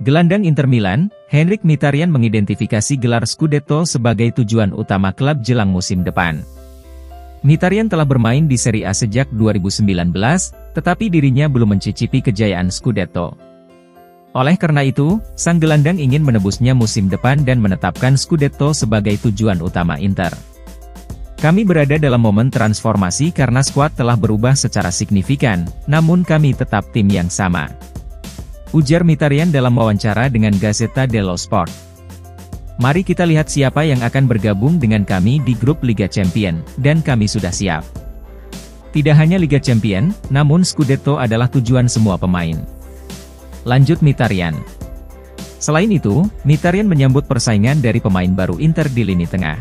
Gelandang Inter Milan, Henrikh Mkhitaryan mengidentifikasi gelar Scudetto sebagai tujuan utama klub jelang musim depan. Mkhitaryan telah bermain di Serie A sejak 2019, tetapi dirinya belum mencicipi kejayaan Scudetto. Oleh karena itu, sang gelandang ingin menebusnya musim depan dan menetapkan Scudetto sebagai tujuan utama Inter. Kami berada dalam momen transformasi karena skuad telah berubah secara signifikan, namun kami tetap tim yang sama, ujar Mkhitaryan dalam wawancara dengan Gazzetta dello Sport. Mari kita lihat siapa yang akan bergabung dengan kami di grup Liga Champions, dan kami sudah siap. Tidak hanya Liga Champions, namun Scudetto adalah tujuan semua pemain, lanjut Mkhitaryan. Selain itu, Mkhitaryan menyambut persaingan dari pemain baru Inter di lini tengah.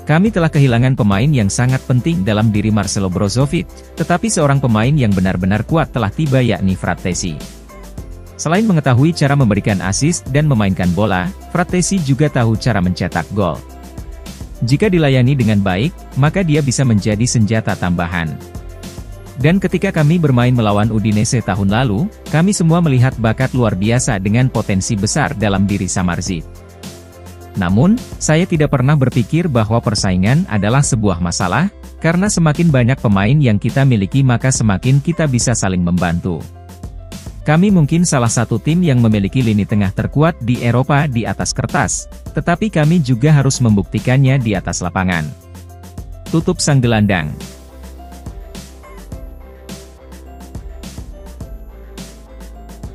Kami telah kehilangan pemain yang sangat penting dalam diri Marcelo Brozovic, tetapi seorang pemain yang benar-benar kuat telah tiba yakni Frattesi. Selain mengetahui cara memberikan assist dan memainkan bola, Frattesi juga tahu cara mencetak gol. Jika dilayani dengan baik, maka dia bisa menjadi senjata tambahan. Dan ketika kami bermain melawan Udinese tahun lalu, kami semua melihat bakat luar biasa dengan potensi besar dalam diri Samardzic. Namun, saya tidak pernah berpikir bahwa persaingan adalah sebuah masalah, karena semakin banyak pemain yang kita miliki maka semakin kita bisa saling membantu. Kami mungkin salah satu tim yang memiliki lini tengah terkuat di Eropa di atas kertas, tetapi kami juga harus membuktikannya di atas lapangan, tutup sang gelandang.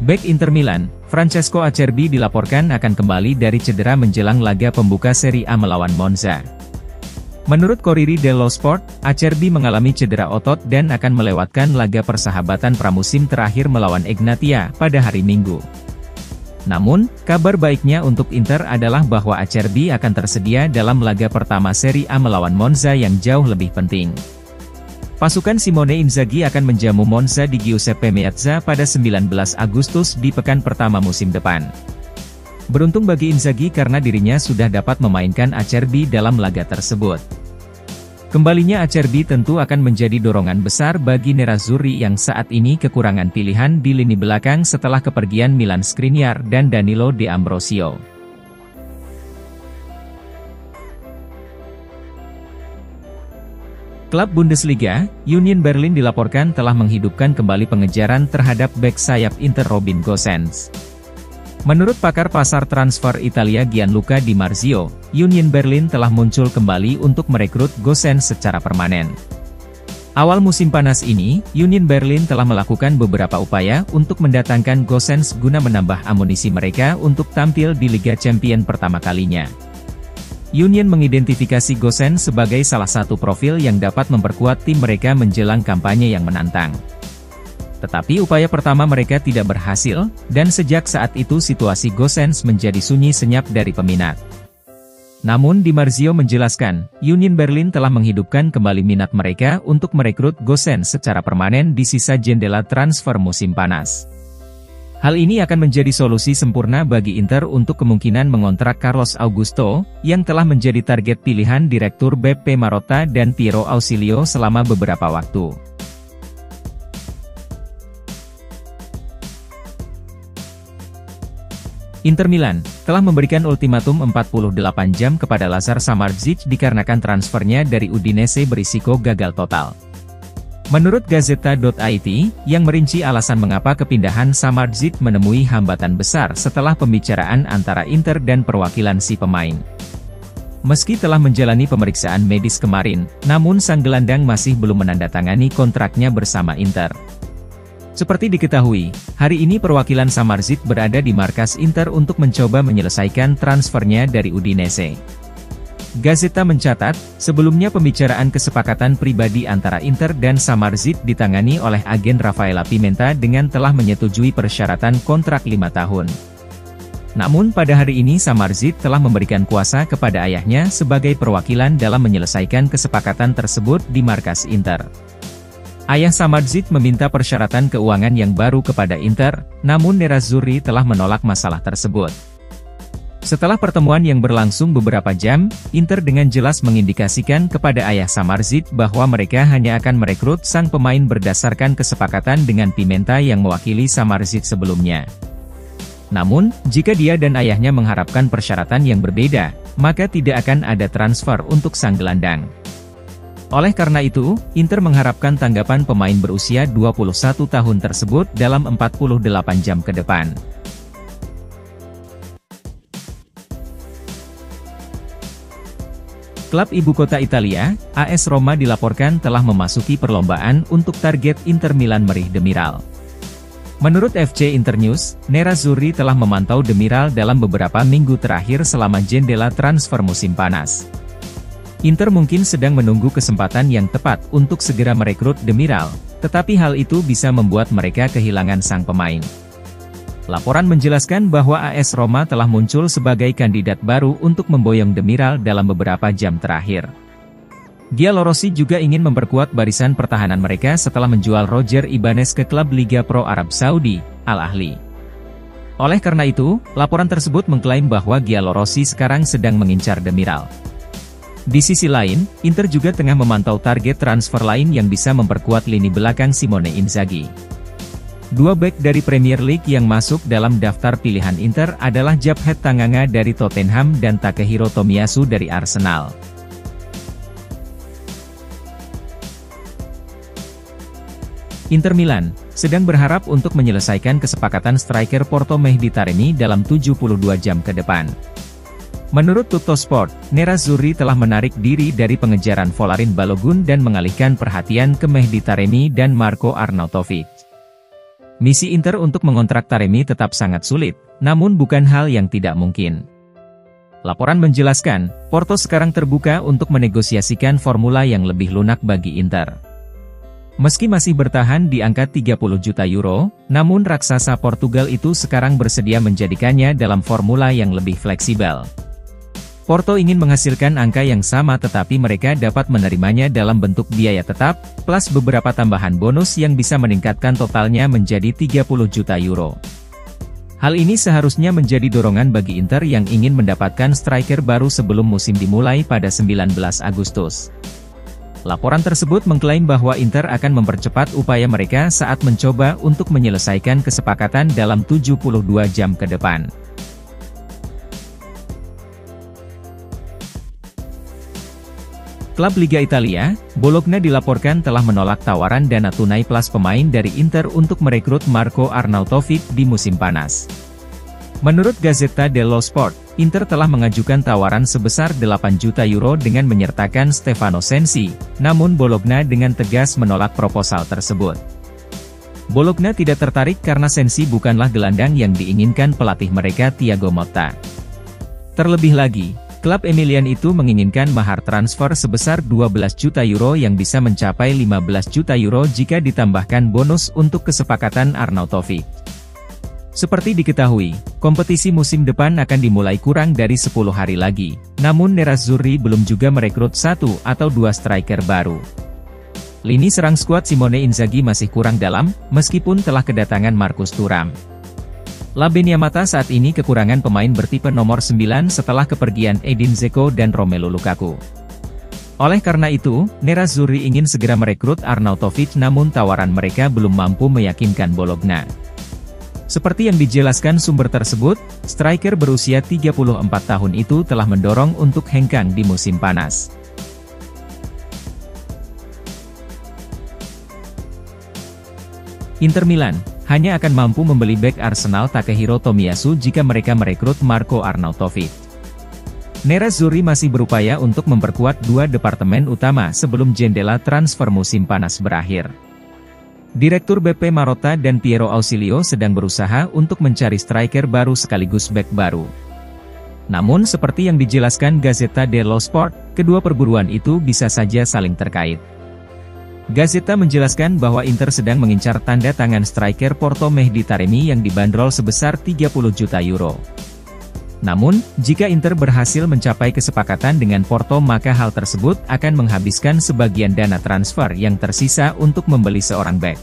Bek Inter Milan, Francesco Acerbi dilaporkan akan kembali dari cedera menjelang laga pembuka Serie A melawan Monza. Menurut Corriere dello Sport, Acerbi mengalami cedera otot dan akan melewatkan laga persahabatan pramusim terakhir melawan Egnatia pada hari Minggu. Namun, kabar baiknya untuk Inter adalah bahwa Acerbi akan tersedia dalam laga pertama Serie A melawan Monza yang jauh lebih penting. Pasukan Simone Inzaghi akan menjamu Monza di Giuseppe Meazza pada 19 Agustus di pekan pertama musim depan. Beruntung bagi Inzaghi karena dirinya sudah dapat memainkan Acerbi dalam laga tersebut. Kembalinya Acerbi tentu akan menjadi dorongan besar bagi Nerazzurri yang saat ini kekurangan pilihan di lini belakang setelah kepergian Milan Skriniar dan Danilo De Ambrosio. Klub Bundesliga, Union Berlin dilaporkan telah menghidupkan kembali pengejaran terhadap bek sayap Inter Robin Gosens. Menurut pakar pasar transfer Italia Gianluca Di Marzio, Union Berlin telah muncul kembali untuk merekrut Gosens secara permanen. Awal musim panas ini, Union Berlin telah melakukan beberapa upaya untuk mendatangkan Gosens guna menambah amunisi mereka untuk tampil di Liga Champions pertama kalinya. Union mengidentifikasi Gosens sebagai salah satu profil yang dapat memperkuat tim mereka menjelang kampanye yang menantang. Tetapi upaya pertama mereka tidak berhasil, dan sejak saat itu situasi Gosens menjadi sunyi senyap dari peminat. Namun Di Marzio menjelaskan, Union Berlin telah menghidupkan kembali minat mereka untuk merekrut Gosens secara permanen di sisa jendela transfer musim panas. Hal ini akan menjadi solusi sempurna bagi Inter untuk kemungkinan mengontrak Carlos Augusto, yang telah menjadi target pilihan Direktur Beppe Marotta dan Piero Ausilio selama beberapa waktu. Inter Milan telah memberikan ultimatum 48 jam kepada Lazar Samardzic dikarenakan transfernya dari Udinese berisiko gagal total. Menurut Gazzetta.it, yang merinci alasan mengapa kepindahan Samardzic menemui hambatan besar setelah pembicaraan antara Inter dan perwakilan si pemain. Meski telah menjalani pemeriksaan medis kemarin, namun sang gelandang masih belum menandatangani kontraknya bersama Inter. Seperti diketahui, hari ini perwakilan Samardzic berada di markas Inter untuk mencoba menyelesaikan transfernya dari Udinese. Gazzetta mencatat, sebelumnya pembicaraan kesepakatan pribadi antara Inter dan Samardzic ditangani oleh agen Raffaella Pimenta dengan telah menyetujui persyaratan kontrak 5 tahun. Namun pada hari ini Samardzic telah memberikan kuasa kepada ayahnya sebagai perwakilan dalam menyelesaikan kesepakatan tersebut di markas Inter. Ayah Samardzic meminta persyaratan keuangan yang baru kepada Inter, namun Nerazzurri telah menolak masalah tersebut. Setelah pertemuan yang berlangsung beberapa jam, Inter dengan jelas mengindikasikan kepada ayah Samardzic bahwa mereka hanya akan merekrut sang pemain berdasarkan kesepakatan dengan Pimenta yang mewakili Samardzic sebelumnya. Namun, jika dia dan ayahnya mengharapkan persyaratan yang berbeda, maka tidak akan ada transfer untuk sang gelandang. Oleh karena itu, Inter mengharapkan tanggapan pemain berusia 21 tahun tersebut dalam 48 jam ke depan. Klub ibu kota Italia, AS Roma dilaporkan telah memasuki perlombaan untuk target Inter Milan meraih Demiral. Menurut FC Internews, Nerazzurri telah memantau Demiral dalam beberapa minggu terakhir selama jendela transfer musim panas. Inter mungkin sedang menunggu kesempatan yang tepat untuk segera merekrut Demiral, tetapi hal itu bisa membuat mereka kehilangan sang pemain. Laporan menjelaskan bahwa AS Roma telah muncul sebagai kandidat baru untuk memboyong Demiral dalam beberapa jam terakhir. Giallorossi juga ingin memperkuat barisan pertahanan mereka setelah menjual Roger Ibanez ke klub Liga Pro Arab Saudi, Al Ahly. Oleh karena itu, laporan tersebut mengklaim bahwa Giallorossi sekarang sedang mengincar Demiral. Di sisi lain, Inter juga tengah memantau target transfer lain yang bisa memperkuat lini belakang Simone Inzaghi. Dua bek dari Premier League yang masuk dalam daftar pilihan Inter adalah Djabhat Tanganga dari Tottenham dan Takehiro Tomiyasu dari Arsenal. Inter Milan sedang berharap untuk menyelesaikan kesepakatan striker Porto Mehdi Taremi dalam 72 jam ke depan. Menurut Tuttosport, Nerazzurri telah menarik diri dari pengejaran Volarin Balogun dan mengalihkan perhatian ke Mehdi Taremi dan Marko Arnautovic. Misi Inter untuk mengontrak Taremi tetap sangat sulit, namun bukan hal yang tidak mungkin. Laporan menjelaskan, Porto sekarang terbuka untuk menegosiasikan formula yang lebih lunak bagi Inter. Meski masih bertahan di angka 30 juta euro, namun raksasa Portugal itu sekarang bersedia menjadikannya dalam formula yang lebih fleksibel. Porto ingin menghasilkan angka yang sama tetapi mereka dapat menerimanya dalam bentuk biaya tetap, plus beberapa tambahan bonus yang bisa meningkatkan totalnya menjadi 30 juta euro. Hal ini seharusnya menjadi dorongan bagi Inter yang ingin mendapatkan striker baru sebelum musim dimulai pada 19 Agustus. Laporan tersebut mengklaim bahwa Inter akan mempercepat upaya mereka saat mencoba untuk menyelesaikan kesepakatan dalam 72 jam ke depan. Klub Liga Italia, Bologna dilaporkan telah menolak tawaran dana tunai plus pemain dari Inter untuk merekrut Marko Arnautovic di musim panas. Menurut Gazzetta dello Sport, Inter telah mengajukan tawaran sebesar 8 juta euro dengan menyertakan Stefano Sensi, namun Bologna dengan tegas menolak proposal tersebut. Bologna tidak tertarik karena Sensi bukanlah gelandang yang diinginkan pelatih mereka Thiago Motta. Terlebih lagi, klub Emilian itu menginginkan mahar transfer sebesar 12 juta euro yang bisa mencapai 15 juta euro jika ditambahkan bonus untuk kesepakatan Arnautovic. Seperti diketahui, kompetisi musim depan akan dimulai kurang dari 10 hari lagi, namun Nerazzurri belum juga merekrut 1 atau 2 striker baru. Lini serang skuad Simone Inzaghi masih kurang dalam, meskipun telah kedatangan Marcus Thuram. La Beniamata saat ini kekurangan pemain bertipe nomor 9 setelah kepergian Edin Dzeko dan Romelu Lukaku. Oleh karena itu, Nerazzurri ingin segera merekrut Arnautovic namun tawaran mereka belum mampu meyakinkan Bologna. Seperti yang dijelaskan sumber tersebut, striker berusia 34 tahun itu telah mendorong untuk hengkang di musim panas. Inter Milan hanya akan mampu membeli bek Arsenal Takehiro Tomiyasu jika mereka merekrut Marko Arnautovic. Nerazzurri masih berupaya untuk memperkuat dua departemen utama sebelum jendela transfer musim panas berakhir. Direktur BP Marotta dan Piero Ausilio sedang berusaha untuk mencari striker baru sekaligus bek baru. Namun seperti yang dijelaskan Gazzetta dello Sport, kedua perburuan itu bisa saja saling terkait. Gazzetta menjelaskan bahwa Inter sedang mengincar tanda tangan striker Porto Mehdi Taremi yang dibanderol sebesar 30 juta euro. Namun, jika Inter berhasil mencapai kesepakatan dengan Porto maka hal tersebut akan menghabiskan sebagian dana transfer yang tersisa untuk membeli seorang bek.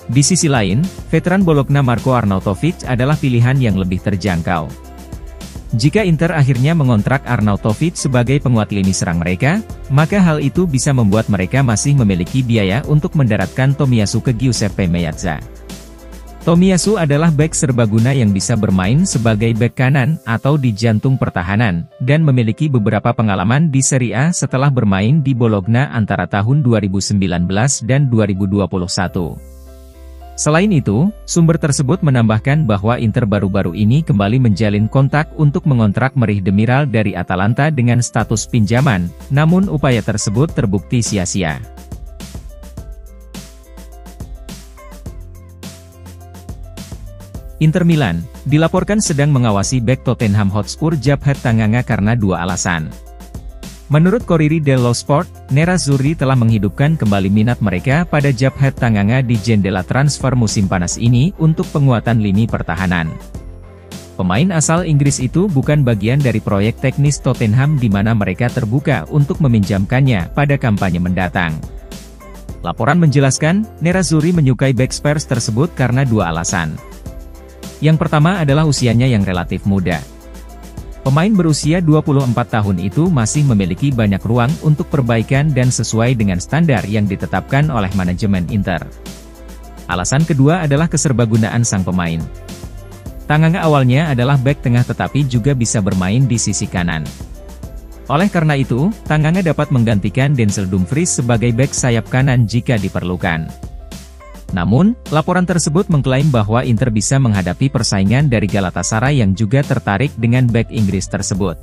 Di sisi lain, veteran Bologna Marko Arnautovic adalah pilihan yang lebih terjangkau. Jika Inter akhirnya mengontrak Arnautovic sebagai penguat lini serang mereka, maka hal itu bisa membuat mereka masih memiliki biaya untuk mendaratkan Tomiyasu ke Giuseppe Meazza. Tomiyasu adalah bek serbaguna yang bisa bermain sebagai bek kanan atau di jantung pertahanan, dan memiliki beberapa pengalaman di Serie A setelah bermain di Bologna antara tahun 2019 dan 2021. Selain itu, sumber tersebut menambahkan bahwa Inter baru-baru ini kembali menjalin kontak untuk mengontrak Merih Demiral dari Atalanta dengan status pinjaman, namun upaya tersebut terbukti sia-sia. Inter Milan dilaporkan sedang mengawasi bek Tottenham Hotspur Jabhat Tanganga karena dua alasan. Menurut Corriere dello Sport, Nerazzurri telah menghidupkan kembali minat mereka pada Jabhat Tanganga di jendela transfer musim panas ini untuk penguatan lini pertahanan. Pemain asal Inggris itu bukan bagian dari proyek teknis Tottenham di mana mereka terbuka untuk meminjamkannya pada kampanye mendatang. Laporan menjelaskan, Nerazzurri menyukai bek Spurs tersebut karena dua alasan. Yang pertama adalah usianya yang relatif muda. Pemain berusia 24 tahun itu masih memiliki banyak ruang untuk perbaikan dan sesuai dengan standar yang ditetapkan oleh manajemen Inter. Alasan kedua adalah keserbagunaan sang pemain. Tanganga awalnya adalah bek tengah tetapi juga bisa bermain di sisi kanan. Oleh karena itu, Tanganga dapat menggantikan Denzel Dumfries sebagai bek sayap kanan jika diperlukan. Namun, laporan tersebut mengklaim bahwa Inter bisa menghadapi persaingan dari Galatasaray yang juga tertarik dengan bek Inggris tersebut.